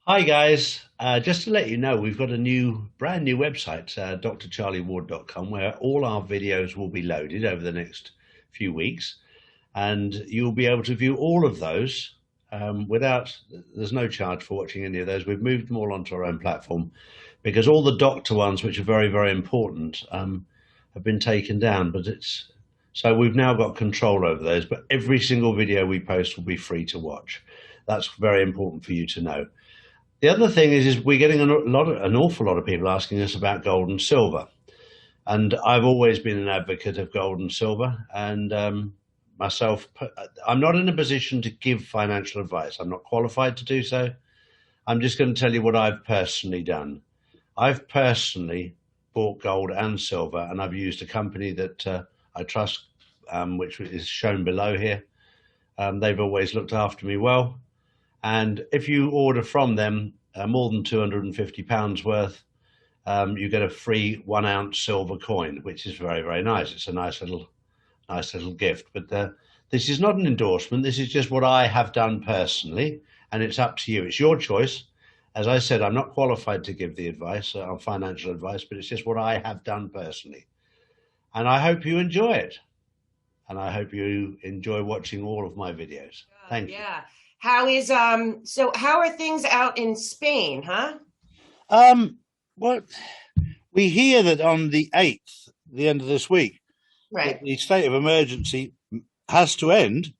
Hi guys, just to let you know, we've got a brand new website, drcharlieward.com, where all our videos will be loaded over the next few weeks, and you'll be able to view all of those there's no charge for watching any of those. We've moved them all onto our own platform because all the doctor ones, which are very, very important, have been taken down, so we've now got control over those, but every single video we post will be free to watch. That's very important for you to know. The other thing is we're getting an awful lot of people asking us about gold and silver, and I've always been an advocate of gold and silver. And myself, I'm not in a position to give financial advice. I'm not qualified to do so. I'm just going to tell you what I've personally done. I've personally bought gold and silver, and I've used a company that I trust, which is shown below here. They've always looked after me well. And if you order from them more than £250 worth, you get a free 1 ounce silver coin, which is very, very nice. It's a nice little gift. But this is not an endorsement. This is just what I have done personally, and it's up to you. It's your choice. As I said, I'm not qualified to give the advice on financial advice, but it's just what I have done personally. And I hope you enjoy it. And I hope you enjoy watching all of my videos. Thank you. Yeah. So how are things out in Spain, huh? Well, we hear that on the 8th, the end of this week, Right. the state of emergency has to end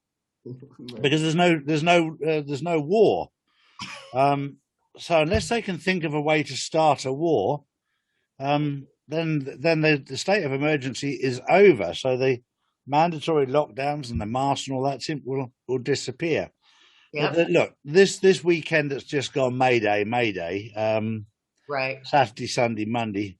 because there's no war. So unless they can think of a way to start a war, then the state of emergency is over. So the mandatory lockdowns and the masks and all that will disappear. Yep. But look, this weekend that's just gone, May Day, Right. Saturday, Sunday, Monday.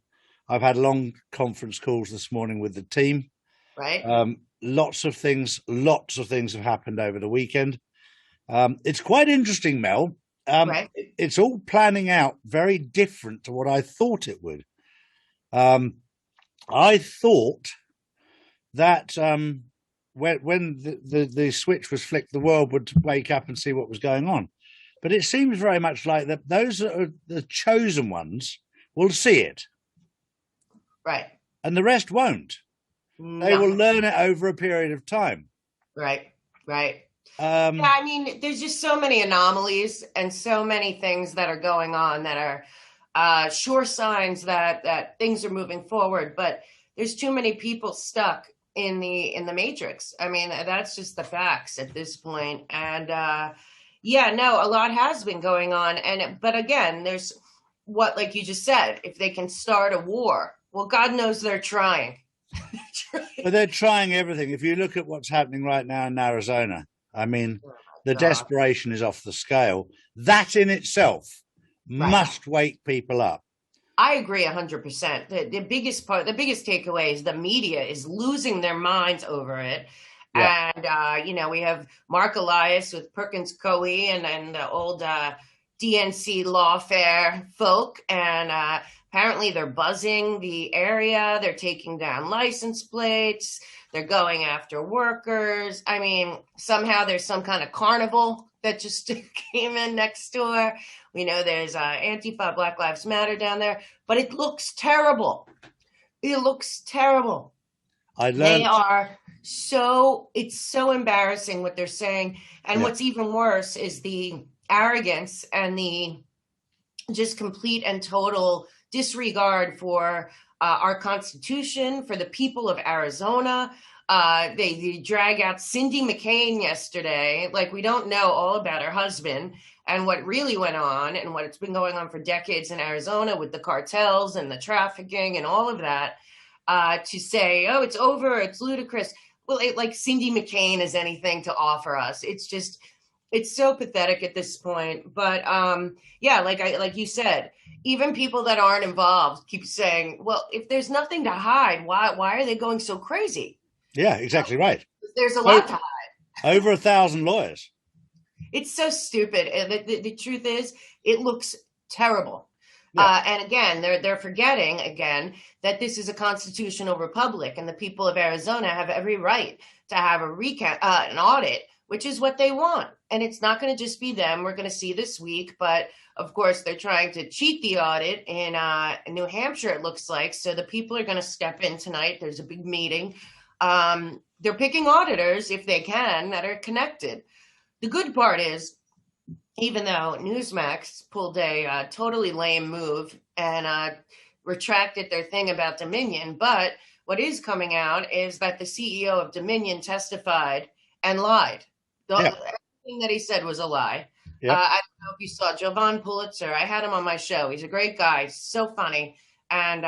I've had long conference calls this morning with the team. Right. Lots of things have happened over the weekend. It's quite interesting, Mel. Right. It's all planning out very different to what I thought it would. I thought that when the switch was flicked, the world would wake up and see what was going on. But it seems very much like that those that are the chosen ones will see it. Right. And the rest won't. They will learn it over a period of time. Right. Right. Yeah, I mean, there's just so many anomalies and so many things that are going on that are sure signs that things are moving forward. But there's too many people stuck in the matrix. I mean, that's just the facts at this point. And a lot has been going on. But again, there's like you just said, if they can start a war, well, God knows they're trying. But they're trying everything. If you look at what's happening right now in Arizona, I mean, the desperation is off the scale. That in itself must wake people up. I agree 100%. The biggest takeaway is the media is losing their minds over it. Yeah. And, we have Mark Elias with Perkins Coie and the old DNC lawfare folk. And apparently they're buzzing the area. They're taking down license plates. They're going after workers. I mean, somehow there's some kind of carnival that just came in next door. We know there's Antifa, Black Lives Matter down there, but it looks terrible. It looks terrible. It's so embarrassing what they're saying. And what's even worse is the arrogance and the just complete and total disregard for our Constitution, for the people of Arizona. They drag out Cindy McCain yesterday, like we don't know all about her husband and what really went on and what it's been going on for decades in Arizona with the cartels and the trafficking and all of that, to say, oh, it's over, it's ludicrous. Well, like Cindy McCain has anything to offer us. It's so pathetic at this point. But like you said, even people that aren't involved keep saying, well, if there's nothing to hide, why are they going so crazy? Yeah, exactly right. There's a lot to hide. Over 1,000 lawyers. It's so stupid. The truth is, it looks terrible. Yeah. And again, they're forgetting again that this is a constitutional republic, and the people of Arizona have every right to have a recount, an audit which is what they want. And it's not going to just be them. We're going to see this week. But of course, they're trying to cheat the audit in New Hampshire, it looks like. So the people are going to step in tonight. There's a big meeting. They're picking auditors, if they can, that are connected. The good part is, even though Newsmax pulled a totally lame move and retracted their thing about Dominion, but what is coming out is that the CEO of Dominion testified and lied. Everything that he said was a lie. I don't know if you saw Jovan Pulitzer. I had him on my show. He's a great guy. He's so funny and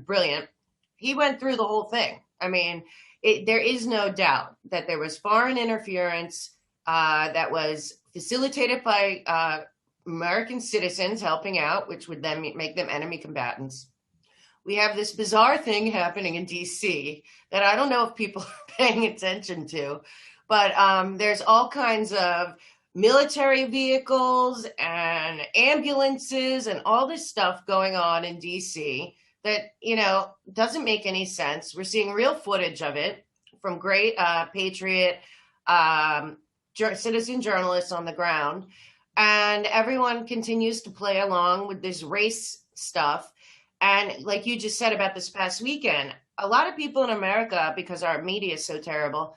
brilliant. He went through the whole thing. I mean, there is no doubt that there was foreign interference that was facilitated by American citizens helping out, which would then make them enemy combatants. We have this bizarre thing happening in DC that I don't know if people are paying attention to, but there's all kinds of military vehicles and ambulances and all this stuff going on in DC that, doesn't make any sense. We're seeing real footage of it from great patriot citizen journalists on the ground. And everyone continues to play along with this race stuff. And like you just said about this past weekend, a lot of people in America, because our media is so terrible,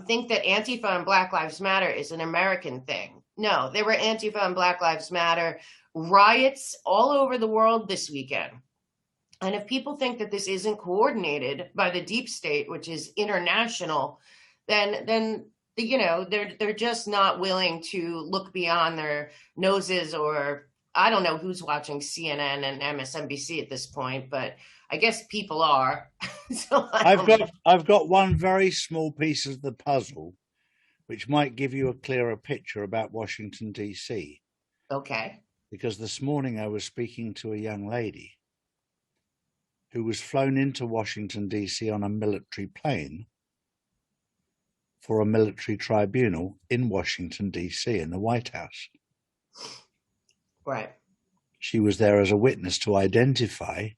think that Antifa and Black Lives Matter is an American thing. No, there were Antifa and Black Lives Matter riots all over the world this weekend. And if people think that this isn't coordinated by the deep state, which is international, then they're just not willing to look beyond their noses, or I don't know who's watching CNN and MSNBC at this point, but I guess people are. So I've got one very small piece of the puzzle, which might give you a clearer picture about Washington, D.C. Okay. Because this morning I was speaking to a young lady who was flown into Washington, D.C. on a military plane for a military tribunal in Washington, D.C., in the White House. Right. She was there as a witness to identify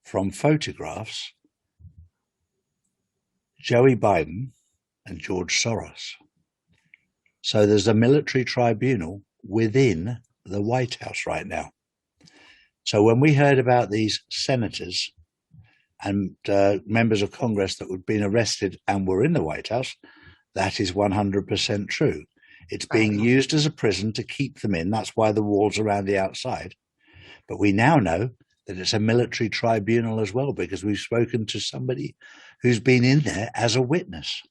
from photographs Joe Biden and George Soros. So there's a military tribunal within the White House right now. So when we heard about these senators and members of Congress that had been arrested and were in the White House, that is 100% true. It's being used as a prison to keep them in. That's why the walls around the outside. But we now know that it's a military tribunal as well, because we've spoken to somebody who's been in there as a witness.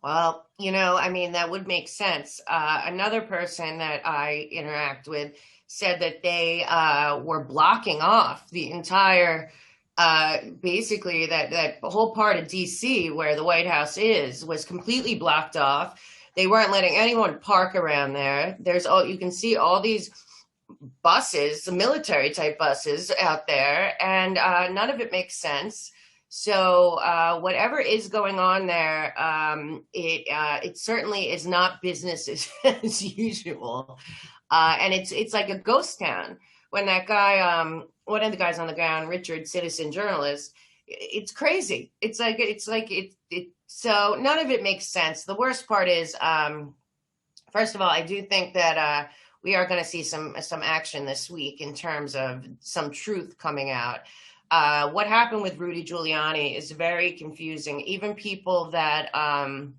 Well, that would make sense. Another person that I interact with said that they were blocking off the entire, basically that whole part of DC where the White House was completely blocked off. They weren't letting anyone park around there. You can see all these buses, the military type buses out there, and none of it makes sense. So whatever is going on there, it certainly is not business as usual. And it's like a ghost town. When that guy, one of the guys on the ground, Richard, citizen journalist, it's crazy. So none of it makes sense. The worst part is, first of all, I do think that we are going to see some action this week in terms of some truth coming out. What happened with Rudy Giuliani is very confusing. Even people that aren't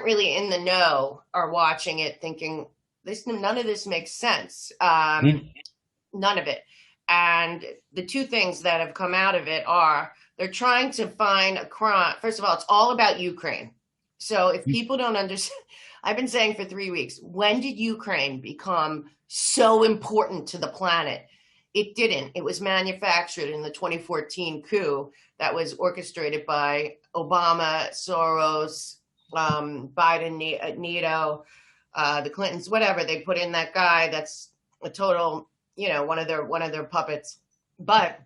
really in the know are watching it thinking, none of this makes sense. None of it. And the two things that have come out of it are they're trying to find a crime. First of all, it's all about Ukraine. So if people don't understand, I've been saying for 3 weeks, when did Ukraine become so important to the planet? It didn't. It was manufactured in the 2014 coup that was orchestrated by Obama, Soros, Biden, Neto, the Clintons, whatever. They put in that guy that's a total, one of their puppets. But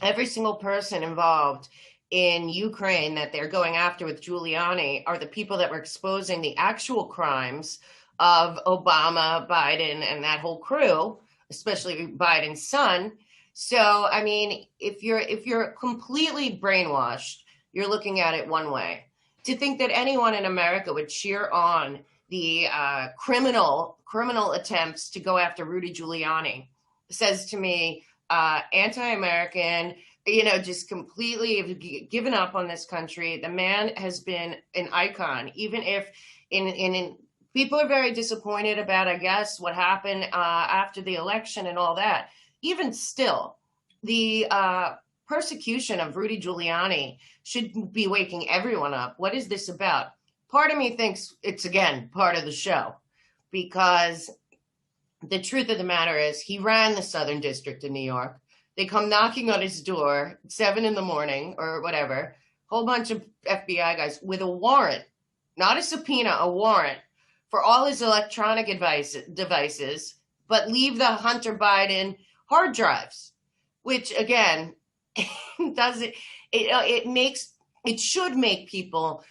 every single person involved in Ukraine that they're going after with Giuliani are the people that were exposing the actual crimes of Obama, Biden, and that whole crew, especially Biden's son. So, if you're completely brainwashed, you're looking at it one way. to think that anyone in America would cheer on the criminal attempts to go after Rudy Giuliani says to me, anti-American, just completely given up on this country. The man has been an icon, even if in people are very disappointed about, I guess, what happened after the election and all that. Even still, the persecution of Rudy Giuliani should be waking everyone up. What is this about? Part of me thinks it's, again, part of the show, because the truth of the matter is he ran the Southern District of New York. They come knocking on his door at 7 a.m. or whatever, whole bunch of FBI guys with a warrant, not a subpoena, a warrant for all his electronic devices, but leave the Hunter Biden hard drives, which again, it should make people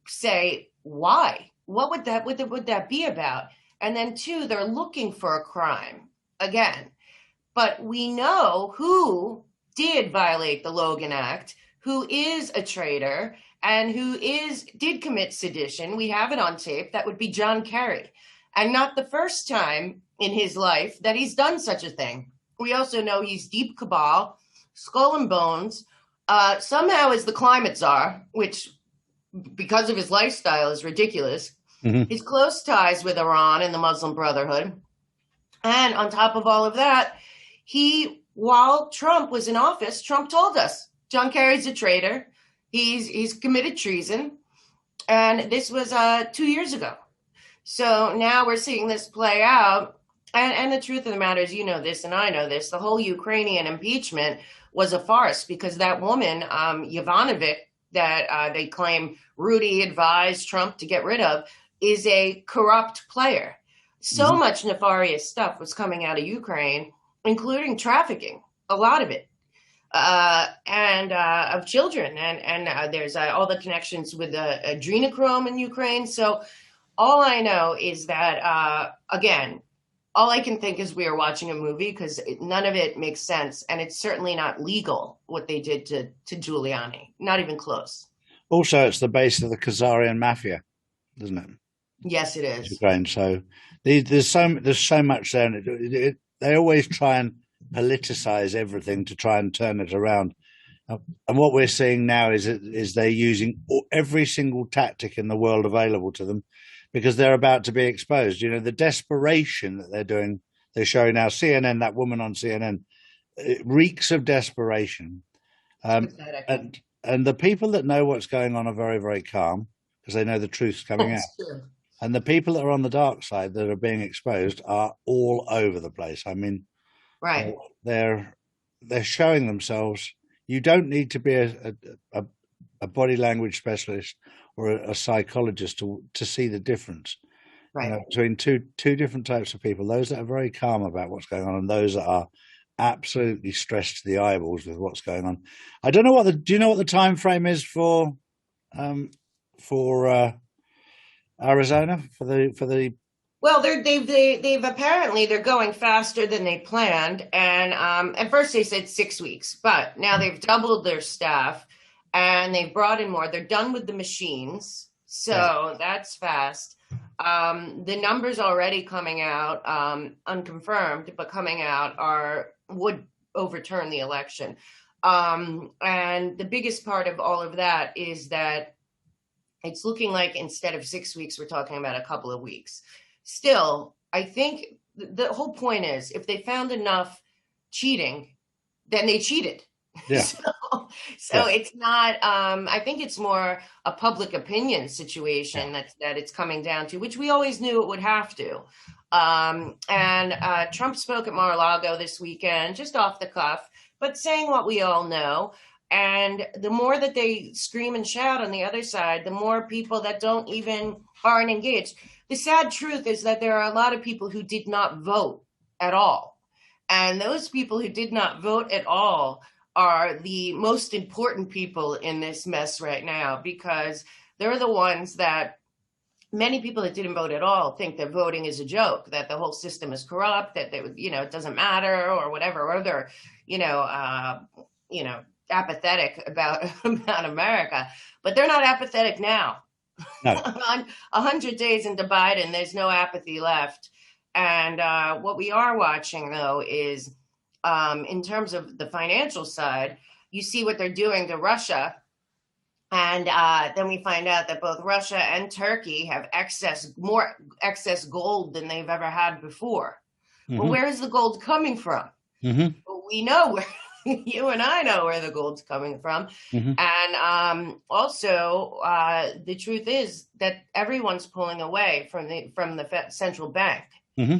say, why? What would that be about? And then two, they're looking for a crime again. But we know who did violate the Logan Act, who is a traitor, and who did commit sedition. We have it on tape. That would be John Kerry. And not the first time in his life that he's done such a thing. We also know he's deep cabal, skull and bones, somehow is the climate czar, which because of his lifestyle is ridiculous. Mm-hmm. His close ties with Iran and the Muslim Brotherhood. And on top of all of that, while Trump was in office, Trump told us, John Kerry's a traitor. He's committed treason. And this was 2 years ago. So now we're seeing this play out. And the truth of the matter is, you know this and I know this, the whole Ukrainian impeachment was a farce because that woman, Yovanovitch, that they claim Rudy advised Trump to get rid of, is a corrupt player. So much nefarious stuff was coming out of Ukraine, including trafficking, a lot of it, and of children. And there's all the connections with adrenochrome in Ukraine. So all I know is that, again, all I can think is we are watching a movie because none of it makes sense. And it's certainly not legal what they did to Giuliani, not even close. Also, it's the base of the Khazarian mafia, isn't it? Yes, it is. Ukraine. So there's so much there. And they always try and politicize everything to try and turn it around. And what we're seeing now is they're using every single tactic in the world available to them because they're about to be exposed. You know, the desperation that they're showing now. CNN, that woman on CNN, it reeks of desperation. And the people that know what's going on are very, very calm because they know the truth's coming out. True. And the people that are on the dark side that are being exposed are all over the place. I mean, right? They're showing themselves. You don't need to be a body language specialist or a psychologist to see the difference, right, between two different types of people. Those that are very calm about what's going on, and those that are absolutely stressed to the eyeballs with what's going on. I don't know do you know what the time frame is for Arizona for the Well, they've apparently they're going faster than they planned, and at first they said 6 weeks, but now they've doubled their staff and they've brought in more. They're done with the machines, so that's fast. The numbers already coming out, unconfirmed, but coming out would overturn the election. And the biggest part of all of that is that it's looking like instead of 6 weeks, we're talking about a couple of weeks. Still, I think the whole point is if they found enough cheating, then they cheated. Yeah. So it's not, I think it's more a public opinion situation that it's coming down to, which we always knew it would have to. And Trump spoke at Mar-a-Lago this weekend, just off the cuff, but saying what we all know. And the more that they scream and shout on the other side, the more people that aren't engaged. The sad truth is that there are a lot of people who did not vote at all. And those people who did not vote at all are the most important people in this mess right now, because they're the ones that many people that didn't vote at all think that voting is a joke, that the whole system is corrupt, that it doesn't matter or whatever, or they're, apathetic about America, but they're not apathetic now. No. 100 days into Biden, there's no apathy left. And what we are watching, though, is in terms of the financial side, you see what they're doing to Russia. And then we find out that both Russia and Turkey have more excess gold than they've ever had before. Mm-hmm. Well, where is the gold coming from? Mm-hmm. Well, we know where. You and I know where the gold's coming from. Mm-hmm. And also, the truth is that everyone's pulling away from the central bank. Mm-hmm.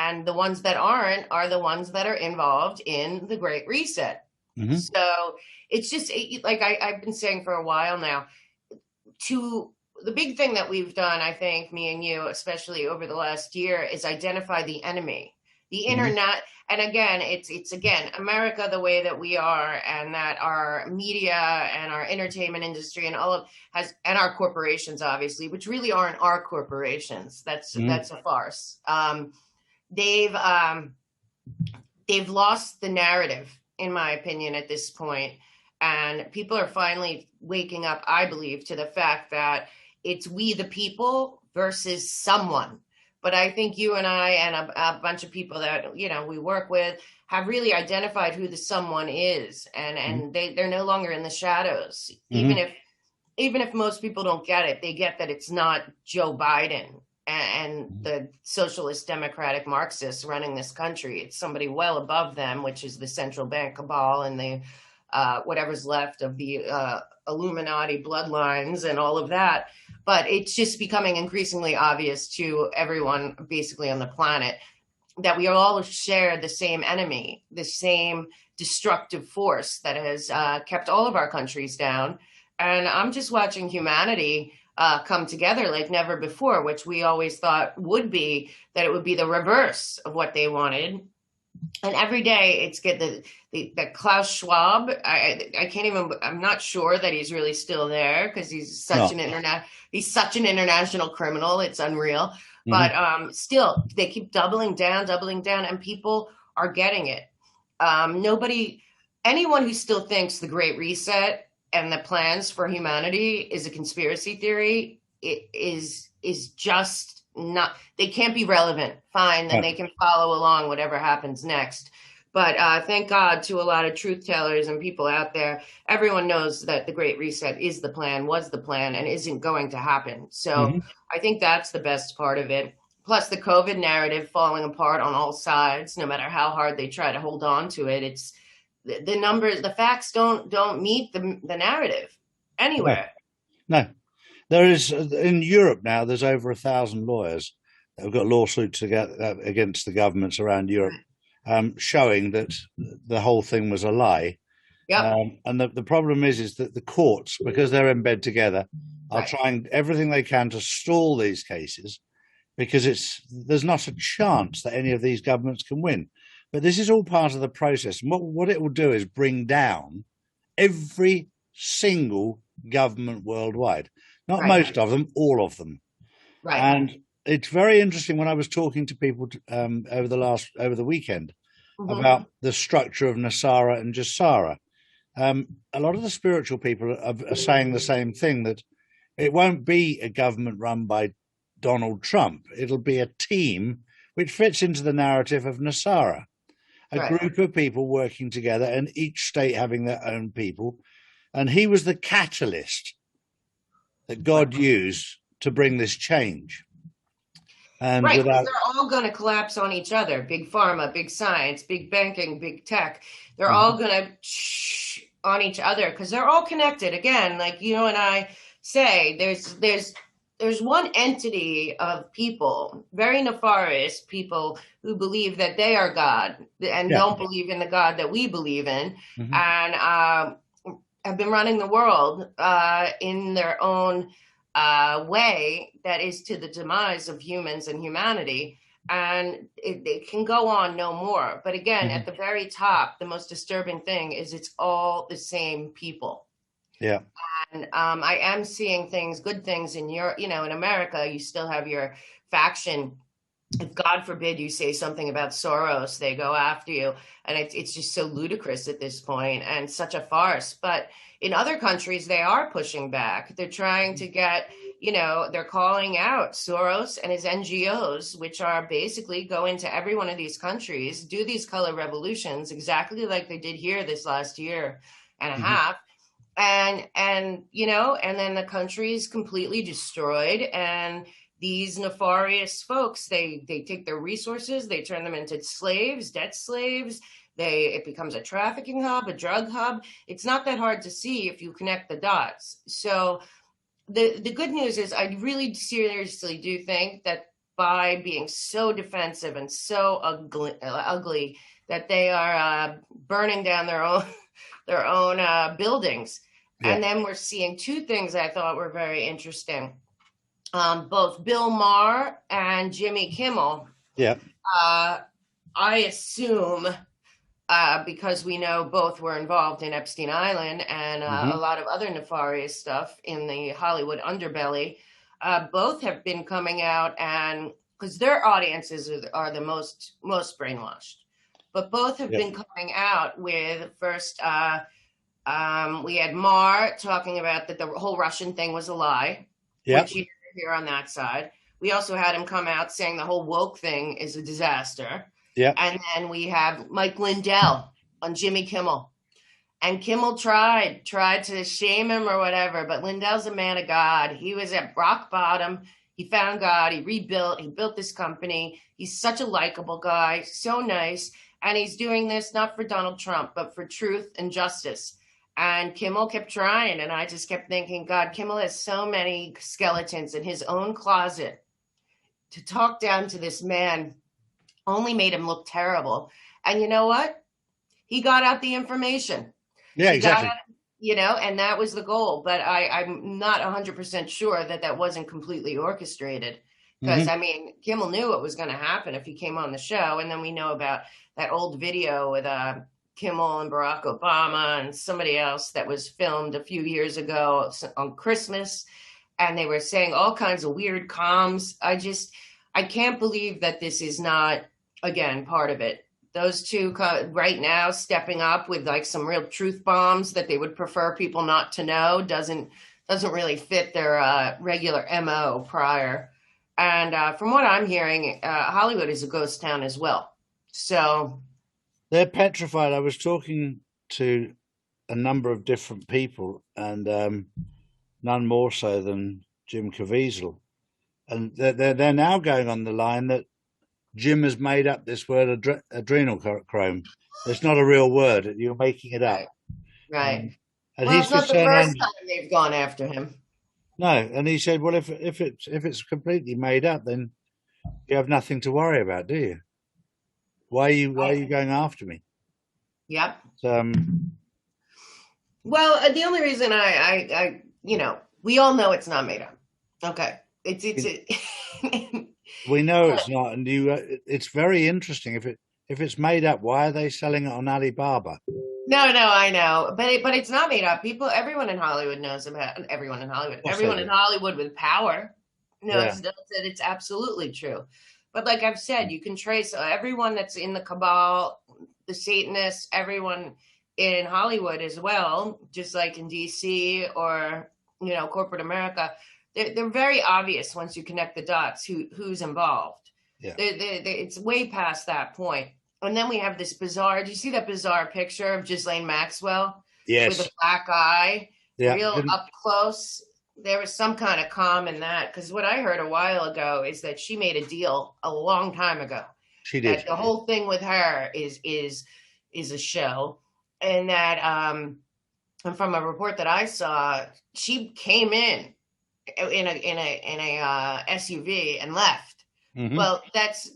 And the ones that aren't are the ones that are involved in the Great Reset. Mm-hmm. So it's just like I've been saying for a while now, the big thing that we've done, I think, me and you, especially over the last year, is identify the enemy, the internet. And again, it's again, America, the way that we are, and that our media and our entertainment industry and and our corporations, obviously, which really aren't our corporations. That's a farce. They've lost the narrative, in my opinion, at this point. And people are finally waking up, I believe, to the fact that it's we the people versus someone. But I think you and I and a bunch of people that, we work with have really identified who the someone is. And they're no longer in the shadows. Mm-hmm. Even if most people don't get it, they get that it's not Joe Biden and the socialist democratic Marxists running this country. It's somebody well above them, which is the central bank cabal and the whatever's left of the Illuminati bloodlines and all of that. But it's just becoming increasingly obvious to everyone basically on the planet that we all share the same enemy, the same destructive force that has kept all of our countries down. And I'm just watching humanity come together like never before, which we always thought would be that it would be the reverse of what they wanted. And every day it's get the Klaus Schwab. I can't even. I'm not sure that he's really still there because he's such an international criminal. It's unreal. Mm-hmm. But still, they keep doubling down, and people are getting it. Anyone who still thinks the Great Reset and the plans for humanity is a conspiracy theory, it is just not. They can't be relevant. Fine, then they can follow along whatever happens next. But thank God to a lot of truth tellers and people out there, everyone knows that the Great Reset is the plan, was the plan, and isn't going to happen. So I think that's the best part of it. Plus the COVID narrative falling apart on all sides, no matter how hard they try to hold on to it. It's the numbers, the facts don't meet the narrative anywhere. No. There is, in Europe now, there's over 1,000 lawyers that have got lawsuits against the governments around Europe, showing that the whole thing was a lie. Yep. And the problem is that the courts, because they're in bed together, are trying everything they can to stall these cases, because there's not a chance that any of these governments can win. But this is all part of the process. And what it will do is bring down every single government worldwide. Not most of them, all of them. Right. And it's very interesting when I was talking to people over the weekend about the structure of Nasara and Jassara. A lot of the spiritual people are saying the same thing, that it won't be a government run by Donald Trump. It'll be a team which fits into the narrative of Nasara, a group of people working together and each state having their own people. And he was the catalyst that God used to bring this change. And they're all going to collapse on each other. Big pharma, big science, big banking, big tech. They're all going to on each other because they're all connected. Again, like you and I say, there's one entity of people, very nefarious people, who believe that they are God and don't believe in the God that we believe in, and have been running the world in their own way that is to the demise of humans and humanity. And it can go on no more. But again, at the very top, the most disturbing thing is it's all the same people. Yeah. And I am seeing good things in Europe. In America, you still have your faction if God forbid you say something about Soros, they go after you. And it's just so ludicrous at this point and such a farce. But in other countries, they are pushing back. They're trying to get, they're calling out Soros and his NGOs, which are basically go into every one of these countries, do these color revolutions exactly like they did here this last year and a half. And then the country is completely destroyed, and these nefarious folks, they take their resources, they turn them into slaves, debt slaves. It becomes a trafficking hub, a drug hub. It's not that hard to see if you connect the dots. So the good news is I really seriously do think that by being so defensive and so ugly that they are burning down their own buildings. Yeah. And then we're seeing two things I thought were very interesting. Both Bill Maher and Jimmy Kimmel. Yeah. I assume because we know both were involved in Epstein Island and a lot of other nefarious stuff in the Hollywood underbelly. Both have been coming out, and because their audiences are the most brainwashed, but both have been coming out with first. We had Maher talking about that the whole Russian thing was a lie. Yeah. Which you hear on that side. We also had him come out saying the whole woke thing is a disaster. Yeah. And then we have Mike Lindell on Jimmy Kimmel. And Kimmel tried to shame him or whatever, but Lindell's a man of God. He was at rock bottom. He found God. He built this company. He's such a likable guy, so nice. And he's doing this not for Donald Trump, but for truth and justice. And Kimmel kept trying, and I just kept thinking, God, Kimmel has so many skeletons in his own closet. To talk down to this man only made him look terrible. And you know what? He got out the information. Yeah, exactly. And that was the goal. But I'm not 100% sure that wasn't completely orchestrated. Because, I mean, Kimmel knew what was going to happen if he came on the show. And then we know about that old video with Kimmel and Barack Obama and somebody else that was filmed a few years ago on Christmas. And they were saying all kinds of weird comms. I can't believe that this is not, again, part of it. Those two right now stepping up with like some real truth bombs that they would prefer people not to know doesn't really fit their regular MO prior. And from what I'm hearing, Hollywood is a ghost town as well. So they're petrified. I was talking to a number of different people, and none more so than Jim Caviezel. And they're now going on the line that Jim has made up this word adrenochrome. It's not a real word. You're making it up. Right. And well, he's it's not the first time they've gone after him. No, and he said, "Well, if it's completely made up, then you have nothing to worry about, do you? Why are you going after me?" Yep. Well, the only reason I we all know it's not made up. Okay, it's we know it's not, and it's very interesting. If it's made up, why are they selling it on Alibaba? No, I know, but it's not made up. Everyone in Hollywood knows about everyone in Hollywood. Everyone in Hollywood with power knows that it's absolutely true. But like I've said, you can trace everyone that's in the cabal, the Satanists, everyone in Hollywood as well, just like in DC or corporate America. They're very obvious once you connect the dots who's involved. Yeah. It's way past that point. And then we have this bizarre, do you see that bizarre picture of Ghislaine Maxwell? Yes. With a black eye, real up close. There was some kind of calm in that, because what I heard a while ago is that she made a deal a long time ago. She did. That the whole thing with her is a show. And that and from a report that I saw, she came in a SUV and left. Mm-hmm. Well, that's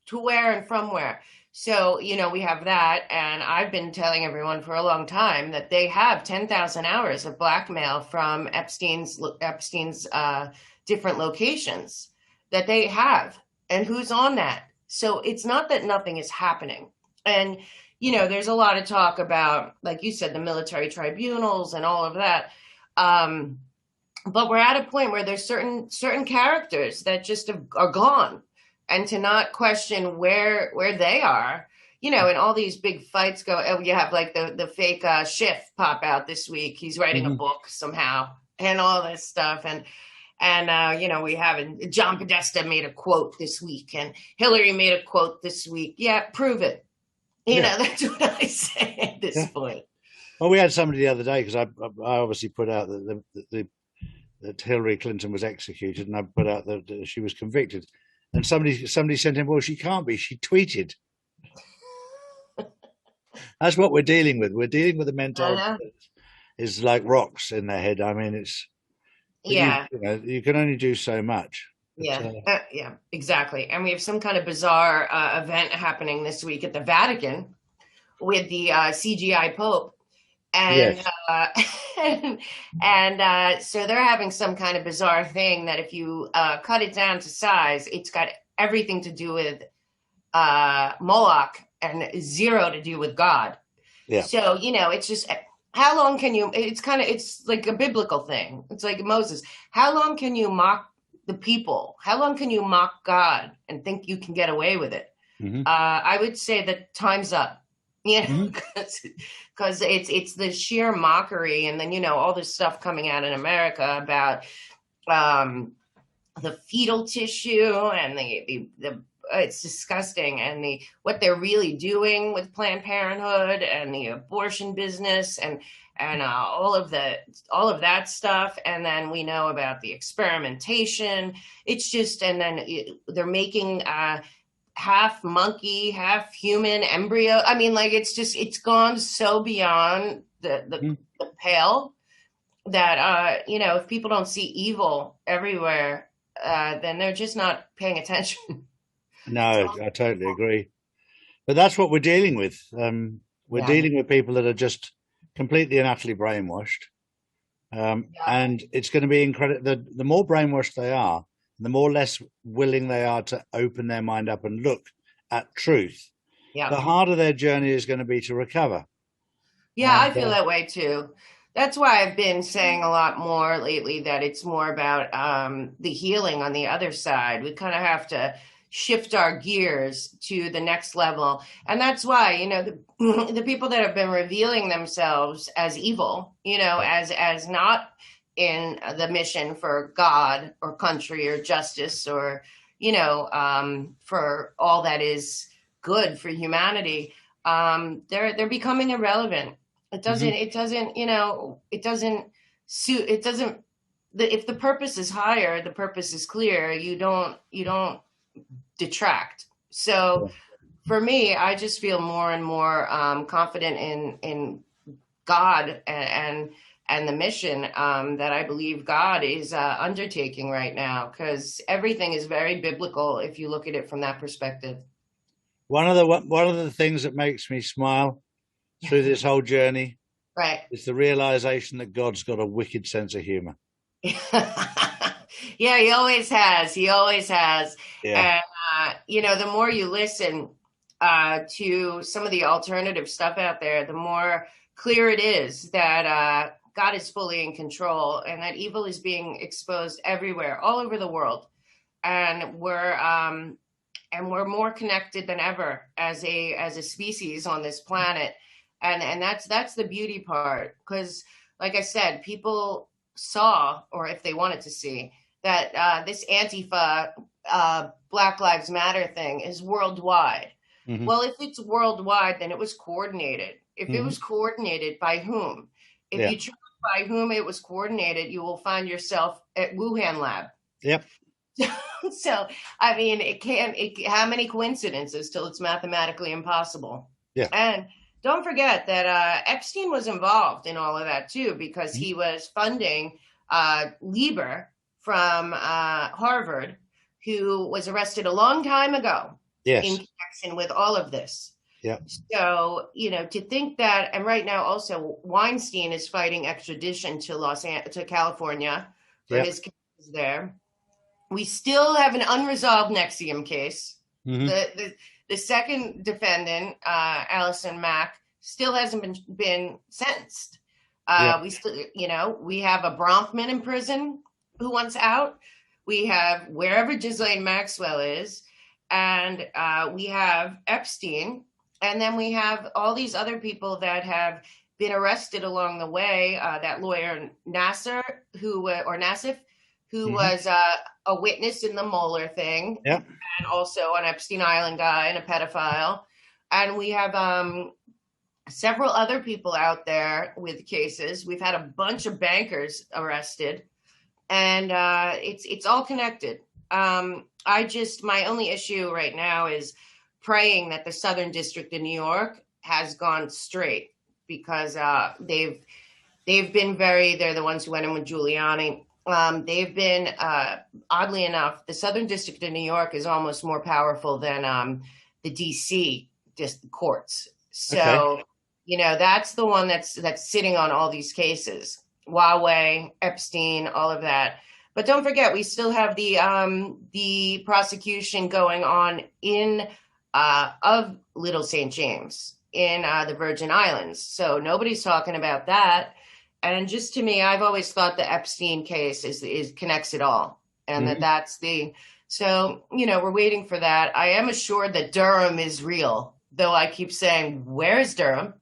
to where and from where. So, we have that. And I've been telling everyone for a long time that they have 10,000 hours of blackmail from Epstein's different locations that they have. And who's on that? So it's not that nothing is happening. And, there's a lot of talk about, like you said, the military tribunals and all of that. But we're at a point where there's certain characters that just are gone. and to not question where they are, you know, and all these big fights go. Oh, you have like the fake Schiff pop out this week. He's writing a book somehow and all this stuff. And you know, we have John Podesta made a quote this week and Hillary made a quote this week. Yeah, prove it. You know, that's what I say at this point. Well, we had somebody the other day, because I obviously put out that Hillary Clinton was executed, and I put out that she was convicted. And somebody sent in, well, she can't be. She tweeted. That's what we're dealing with. We're dealing with a mentality that is like rocks in their head. I mean, it's you can only do so much. Yeah, exactly. And we have some kind of bizarre event happening this week at the Vatican with the CGI Pope. And so they're having some kind of bizarre thing that if you cut it down to size, it's got everything to do with Moloch and zero to do with God. Yeah. So, you know, it's just, how long can you, it's like a biblical thing. It's like Moses. How long can you mock the people? How long can you mock God and think you can get away with it? I would say that time's up. Yeah, because it's the sheer mockery, and then, you know, all this stuff coming out in America about the fetal tissue and the it's disgusting, and what they're really doing with Planned Parenthood and the abortion business and all of that stuff, and then we know about the experimentation. It's just, and then they're making half monkey, half human embryo. I mean, like, it's gone so beyond the pale that, you know, if people don't see evil everywhere, then they're just not paying attention. No, I totally agree. But that's what we're dealing with. We're dealing with people that are just completely and utterly brainwashed. And it's going to be incredible. The more brainwashed they are, the more less willing they are to open their mind up and look at truth, the harder their journey is going to be to recover. Yeah, I feel that way too. That's why I've been saying a lot more lately that it's more about the healing on the other side. We kind of have to shift our gears to the next level. And that's why, you know, the people that have been revealing themselves as evil, you know, as not in the mission for God or country or justice or, you know, for all that is good for humanity, they're becoming irrelevant. It doesn't, you know, it doesn't suit, if the purpose is higher, the purpose is clear, you don't detract. So for me, I just feel more and more confident in God and the mission that I believe God is undertaking right now, because everything is very biblical if you look at it from that perspective. One of the things that makes me smile through this whole journey, is the realization that God's got a wicked sense of humor. Yeah, he always has. Yeah. And you know, the more you listen to some of the alternative stuff out there, the more clear it is that God is fully in control and that evil is being exposed everywhere, all over the world. And we're more connected than ever as a species on this planet. And that's the beauty part. Because like I said, people saw, or if they wanted to see, that this Antifa Black Lives Matter thing is worldwide. Well, if it's worldwide, then it was coordinated. If it was coordinated, by whom? If you track by whom it was coordinated, you will find yourself at Wuhan lab. Yep. So, I mean, how many coincidences till it's mathematically impossible? Yeah. And don't forget that Epstein was involved in all of that too, because he was funding Lieber from Harvard, who was arrested a long time ago in connection with all of this. Yeah. So, you know, to think that, and right now also Weinstein is fighting extradition to California for his cases there. We still have an unresolved NXIVM case. The second defendant, Allison Mack, still hasn't been sentenced. We still, you know, we have a Bronfman in prison who wants out. We have wherever Ghislaine Maxwell is. and we have Epstein, and then we have all these other people that have been arrested along the way. That lawyer Nassif, who was a witness in the Mueller thing, Yeah. and also an Epstein Island guy and a pedophile. And we have several other people out there with cases. We've had a bunch of bankers arrested, and it's all connected. My only issue right now is praying that the Southern District of New York has gone straight, because they're the ones who went in with Giuliani. They've been, oddly enough, the Southern District of New York is almost more powerful than the DC courts. So, that's the one that's sitting on all these cases. Huawei, Epstein, all of that. But don't forget, we still have the prosecution going on of Little St. James in the Virgin Islands. So nobody's talking about that. And just to me, I've always thought the Epstein case is connects it all, and so we're waiting for that. I am assured that Durham is real, though I keep saying, where's Durham?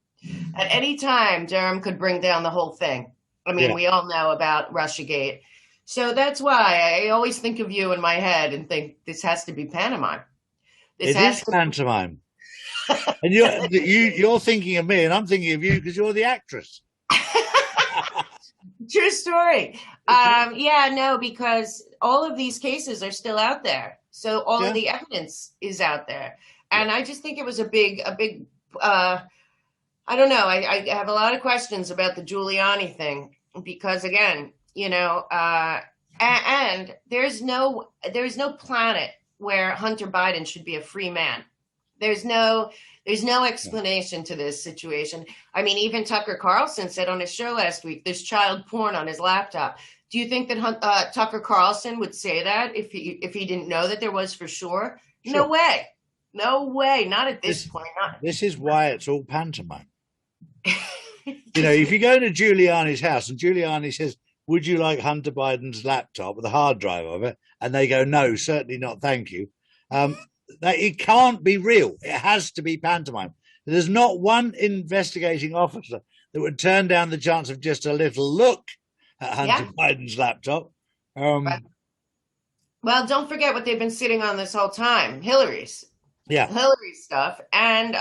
At any time, Durham could bring down the whole thing. I mean, we all know about Russiagate. So that's why I always think of you in my head and think this has to be pantomime. It is pantomime. And you're thinking of me, and I'm thinking of you because you're the actress. True story. Because all of these cases are still out there. So all of the evidence is out there. And I just think it was a big, I don't know. I have a lot of questions about the Giuliani thing, because again, and there's no planet where Hunter Biden should be a free man. There's no explanation to this situation. I mean, even Tucker Carlson said on his show last week, there's child porn on his laptop. Do you think that Tucker Carlson would say that if he didn't know that there was for sure? No way. No way. Not at this point. This is why it's all pantomime. If you go to Giuliani's house and Giuliani says, would you like Hunter Biden's laptop with a hard drive of it? And they go, no, certainly not, thank you. That it can't be real. It has to be pantomime. There's not one investigating officer that would turn down the chance of just a little look at Hunter Biden's laptop. Well, don't forget what they've been sitting on this whole time. Hillary's stuff and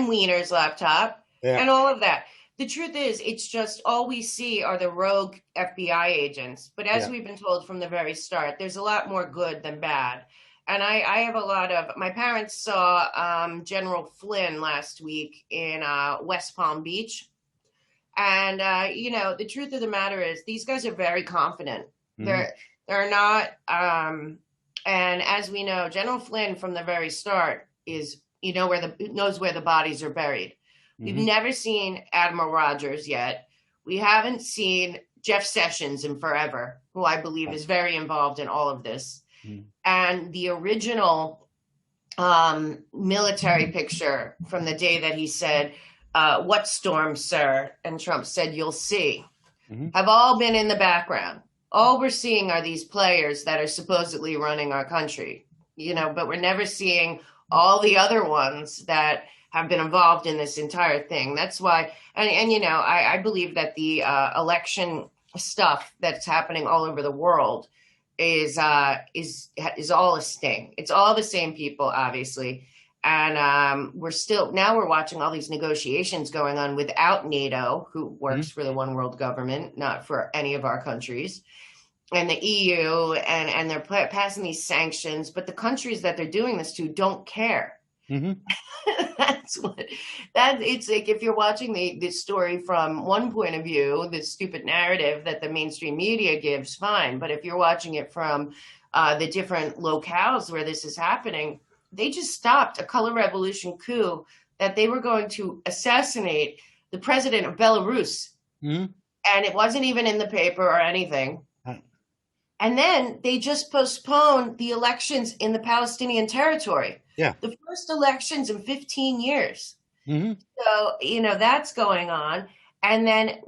Wiener's laptop and all of that. The truth is, it's just all we see are the rogue FBI agents. But as we've been told from the very start, there's a lot more good than bad. And I have my parents saw General Flynn last week in West Palm Beach. And, the truth of the matter is these guys are very confident. Mm-hmm. They're not. And as we know, General Flynn from the very start knows where the bodies are buried. Mm-hmm. We've never seen Admiral Rogers yet. We haven't seen Jeff Sessions in forever, who I believe is very involved in all of this. Mm-hmm. And the original military picture from the day that he said, what storm, sir? And Trump said, you'll see, have all been in the background. All we're seeing are these players that are supposedly running our country, but we're never seeing all the other ones that have been involved in this entire thing. That's why, I believe that the election stuff that's happening all over the world is all a sting. It's all the same people, obviously. And we're watching all these negotiations going on without NATO, who works for the one world government, not for any of our countries, and the EU, and they're passing these sanctions, but the countries that they're doing this to don't care. Mm-hmm. It's like, if you're watching this story from one point of view, this stupid narrative that the mainstream media gives, fine. But if you're watching it from the different locales where this is happening, they just stopped a color revolution coup that they were going to assassinate the president of Belarus. Mm-hmm. And it wasn't even in the paper or anything. And then they just postponed the elections in the Palestinian territory. Yeah. The first elections in 15 years. Mm-hmm. So, that's going on. And then,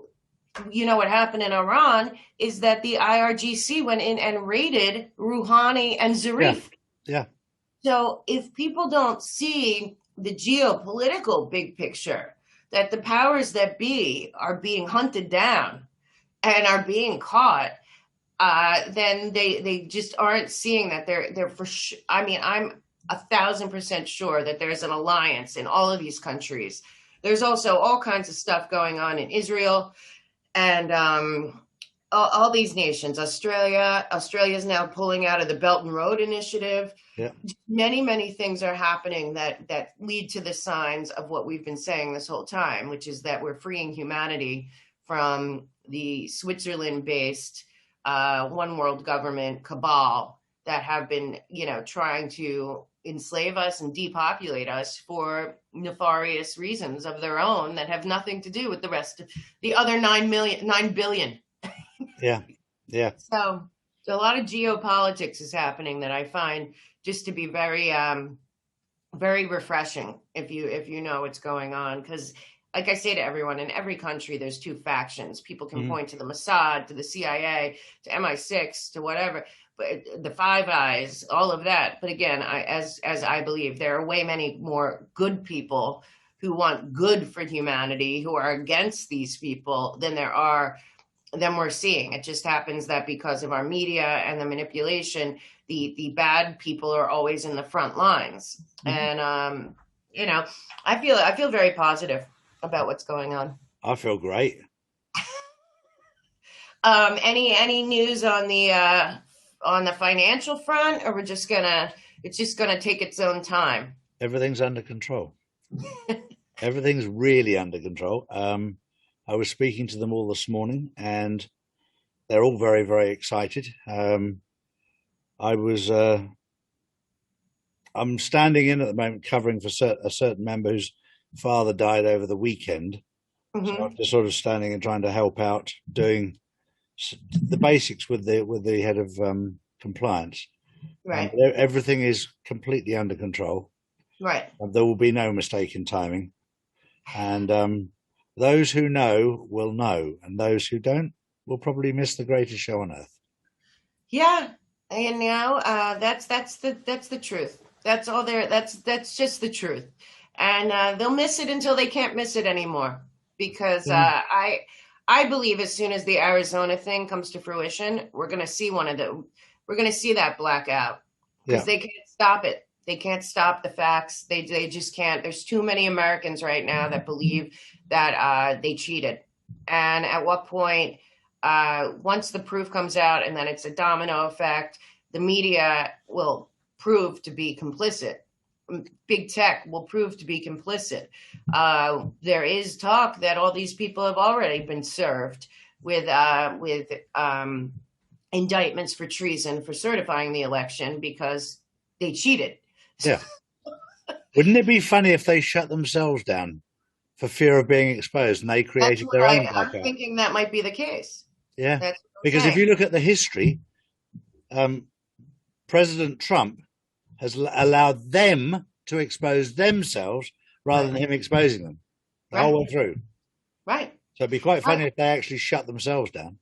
what happened in Iran is that the IRGC went in and raided Rouhani and Zarif. Yeah. So if people don't see the geopolitical big picture, that the powers that be are being hunted down and are being caught, then they just aren't seeing that they're for sure. I mean, I'm 1,000% sure that there's an alliance in all of these countries. There's also all kinds of stuff going on in Israel and all these nations. Australia is now pulling out of the Belt and Road Initiative. Yeah. Many things are happening that lead to the signs of what we've been saying this whole time, which is that we're freeing humanity from the Switzerland-based one world government cabal that have been, trying to enslave us and depopulate us for nefarious reasons of their own that have nothing to do with the rest of the other 9 billion. Yeah. So a lot of geopolitics is happening that I find just to be very, very refreshing if you know what's going on. Because like I say to everyone, in every country, there's two factions. People can point to the Mossad, to the CIA, to MI6, to whatever, but the Five Eyes, all of that. But again, as I believe, there are way many more good people who want good for humanity, who are against these people than we're seeing. It just happens that because of our media and the manipulation, the bad people are always in the front lines. And I feel very positive about what's going on. I feel great. Any news on the financial front, or it's just gonna take its own time? Everything's under control. Everything's really under control. I was speaking to them all this morning, and they're all very, very excited. I'm standing in at the moment covering for a certain member whose father died over the weekend. So I'm just sort of standing and trying to help out, doing the basics with the head of compliance. Right. Everything is completely under control. Right. There will be no mistake in timing. And those who know will know, and those who don't will probably miss the greatest show on earth. Yeah, and that's the truth. That's all there. That's just the truth, and they'll miss it until they can't miss it anymore. Because I believe as soon as the Arizona thing comes to fruition, we're going to see that blackout, because they can't stop it. They can't stop the facts. They just can't. There's too many Americans right now that believe that they cheated. And at what point, once the proof comes out, and then it's a domino effect, the media will prove to be complicit. Big tech will prove to be complicit. There is talk that all these people have already been served with indictments for treason for certifying the election because they cheated. Yeah. Wouldn't it be funny if they shut themselves down for fear of being exposed and they created their own blackout? I'm thinking that might be the case. Yeah. Because if you look at the history, President Trump has allowed them to expose themselves rather than him exposing them the whole way through. Right. So it'd be quite funny if they actually shut themselves down.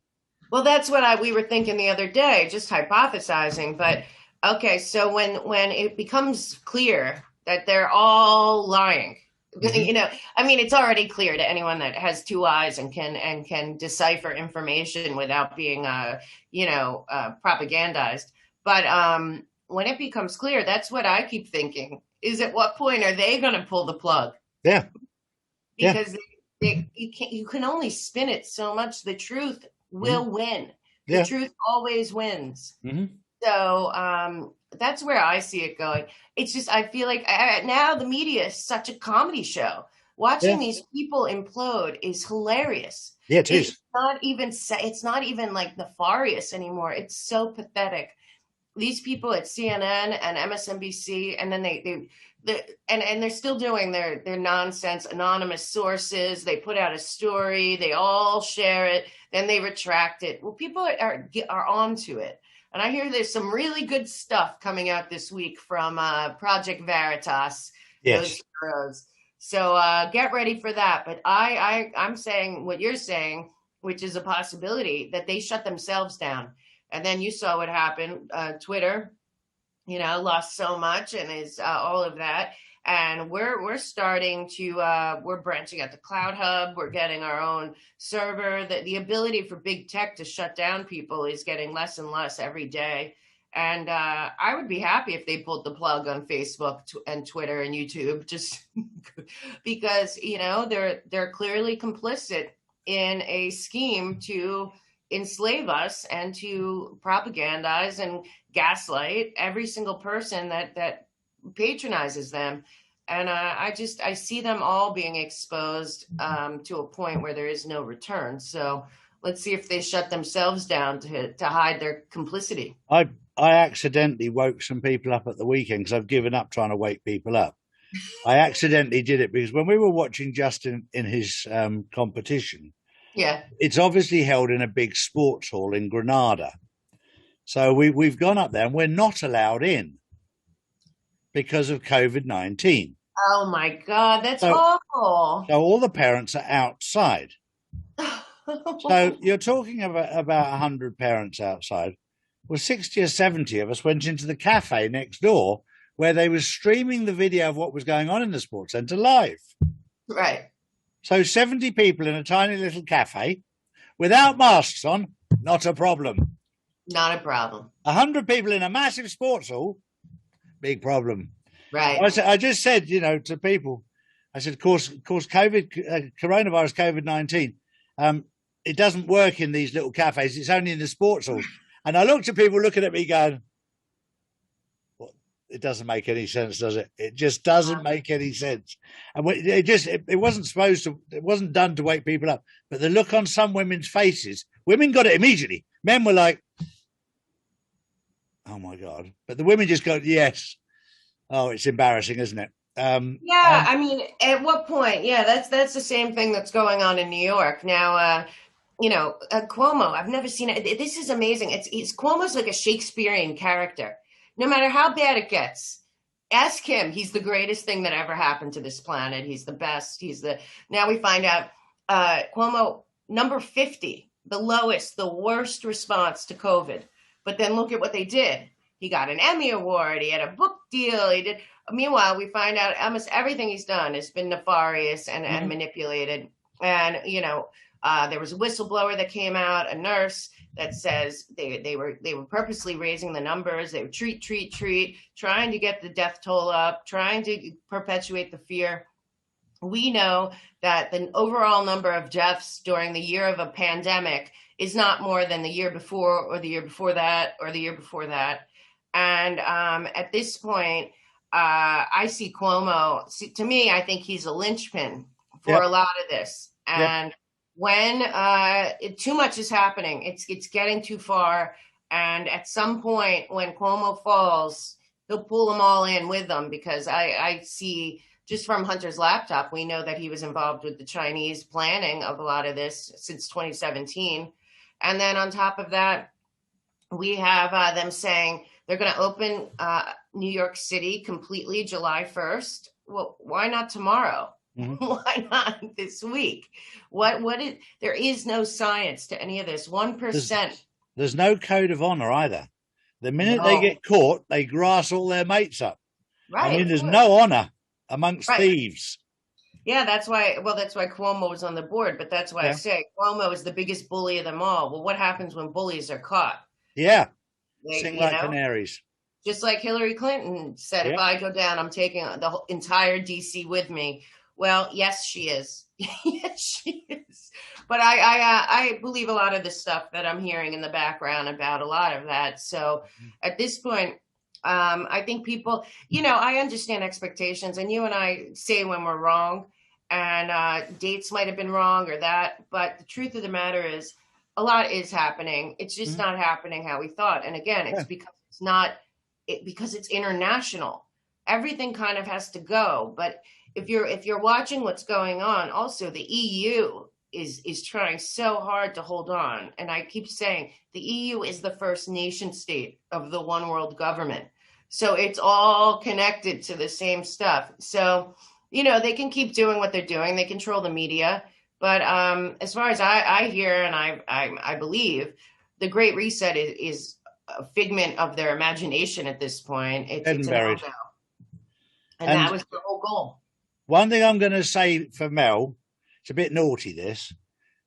Well, that's what we were thinking the other day, just hypothesizing. But okay, so when it becomes clear that they're all lying, it's already clear to anyone that has two eyes and can decipher information without being propagandized. But when it becomes clear, that's what I keep thinking, is at what point are they going to pull the plug? Yeah. Because you can only spin it so much. The truth will win. The truth always wins. So that's where I see it going. It's just, I feel like now the media is such a comedy show. Watching these people implode is hilarious. Yeah, it is. It's not even like nefarious anymore. It's so pathetic. These people at CNN and MSNBC, and then they're still doing their nonsense, anonymous sources. They put out a story, they all share it, then they retract it. Well, people are onto it. And I hear there's some really good stuff coming out this week from Project Veritas. Yes. Those heroes. So get ready for that. But I'm saying what you're saying, which is a possibility, that they shut themselves down. And then you saw what happened. Twitter lost so much and is all of that. And we're starting to we're branching out to Cloud Hub. We're getting our own server. The ability for big tech to shut down people is getting less and less every day. And I would be happy if they pulled the plug on Facebook and Twitter and YouTube, just because they're clearly complicit in a scheme to enslave us and to propagandize and gaslight every single person that patronizes them. And I see them all being exposed to a point where there is no return. So let's see if they shut themselves down to hide their complicity. I accidentally woke some people up at the weekend because I've given up trying to wake people up. I accidentally did it because when we were watching Justin in his competition, yeah, it's obviously held in a big sports hall in Granada. So we've gone up there and we're not allowed in because of COVID-19. Oh my God, that's awful. So all the parents are outside. So you're talking about 100 parents outside. Well, 60 or 70 of us went into the cafe next door where they were streaming the video of what was going on in the sports centre live. Right. So 70 people in a tiny little cafe without masks on, not a problem. Not a problem. 100 people in a massive sports hall, big problem. Right. I just said, to people, I said, of course, coronavirus, COVID-19, it doesn't work in these little cafes. It's only in the sports halls. And I looked at people looking at me going, well, it doesn't make any sense, does it? It just doesn't make any sense. And it wasn't done to wake people up. But the look on some women's faces, women got it immediately. Men were like, oh my God. But the women just go, yes. Oh, it's embarrassing, isn't it? I mean, at what point? Yeah, that's the same thing that's going on in New York now. Cuomo, I've never seen it. This is amazing. Cuomo's like a Shakespearean character. No matter how bad it gets, ask him. He's the greatest thing that ever happened to this planet. He's the best. Now we find out Cuomo, number 50, the lowest, the worst response to COVID. But then look at what they did. He got an Emmy Award. He had a book deal. He did. Meanwhile, we find out almost everything he's done has been nefarious and manipulated. And, there was a whistleblower that came out, a nurse that says they were purposely raising the numbers. They were treat, trying to get the death toll up, trying to perpetuate the fear. We know that the overall number of deaths during the year of a pandemic is not more than the year before or the year before that or the year before that. And at this point, I see Cuomo, to me, I think he's a linchpin for a lot of this. And when too much is happening, it's getting too far. And at some point when Cuomo falls, he'll pull them all in with them, because I see just from Hunter's laptop, we know that he was involved with the Chinese planning of a lot of this since 2017. And then on top of that, we have them saying they're going to open New York City completely July 1st. Well, why not tomorrow? Mm-hmm. Why not this week? There is no science to any of this. 1%. There's no code of honor either. The minute they get caught, they grass all their mates up. Right. I mean, there's no honor amongst thieves. Yeah, that's why Cuomo was on the board. But that's why I say Cuomo is the biggest bully of them all. Well, what happens when bullies are caught? Yeah. Sing like canaries. Just like Hillary Clinton said, if I go down, I'm taking the whole entire DC with me. Well, yes, she is. Yes, she is. But I believe a lot of the stuff that I'm hearing in the background about a lot of that. So at this point, I think people, I understand expectations, and you and I say when we're wrong, and dates might have been wrong or that. But the truth of the matter is, a lot is happening. It's just not happening how we thought. And again, it's because it's international. Everything kind of has to go. But if you're watching what's going on, also the EU is trying so hard to hold on. And I keep saying the EU is the first nation state of the one world government. So it's all connected to the same stuff. So, they can keep doing what they're doing. They control the media. But as far as I hear and I believe, the Great Reset is a figment of their imagination at this point. It's an buried. no-no. And that was the whole goal. One thing I'm going to say for Mel, it's a bit naughty this,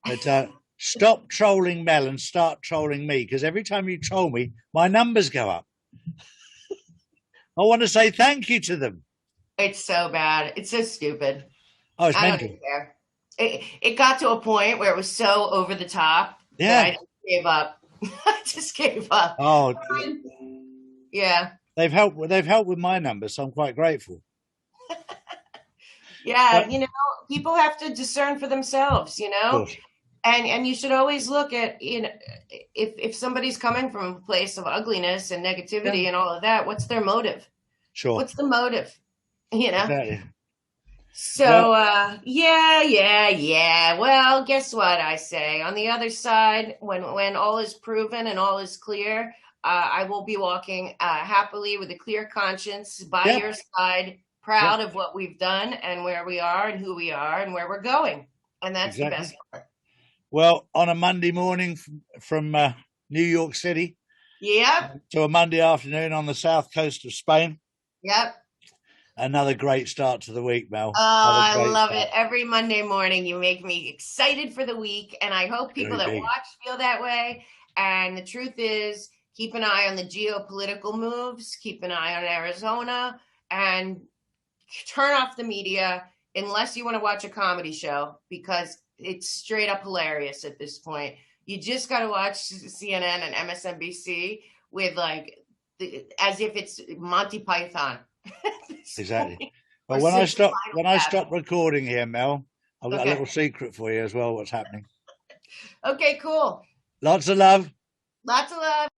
but stop trolling Mel and start trolling me, because every time you troll me, my numbers go up. I want to say thank you to them. It's so bad. It's so stupid. Oh, it's I mental. don't care. It got to a point where it was so over the top Yeah. that I just gave up. I just gave up. Oh, yeah. They've helped with my numbers, so I'm quite grateful. Yeah, But, you know, people have to discern for themselves, you know, and you should always look at, you know, if somebody's coming from a place of ugliness and negativity and all of that, what's their motive? Sure. What's the motive? You know? Exactly. So, yeah. Well, guess what I say? On the other side, when all is proven and all is clear, I will be walking happily with a clear conscience by your side, proud of what we've done and where we are and who we are and where we're going. And that's the best part. Well, on a Monday morning from New York City to a Monday afternoon on the south coast of Spain. Yep. Another great start to the week, Mel. I love it. Every Monday morning, you make me excited for the week. And I hope people that watch feel that way. And the truth is, keep an eye on the geopolitical moves. Keep an eye on Arizona. And turn off the media unless you want to watch a comedy show, because it's straight up hilarious at this point. You just got to watch CNN and MSNBC with as if it's Monty Python. Exactly. Well, when I stop recording here, Mel, I've got a little secret for you as well. What's happening? Okay, cool. Lots of love. Lots of love.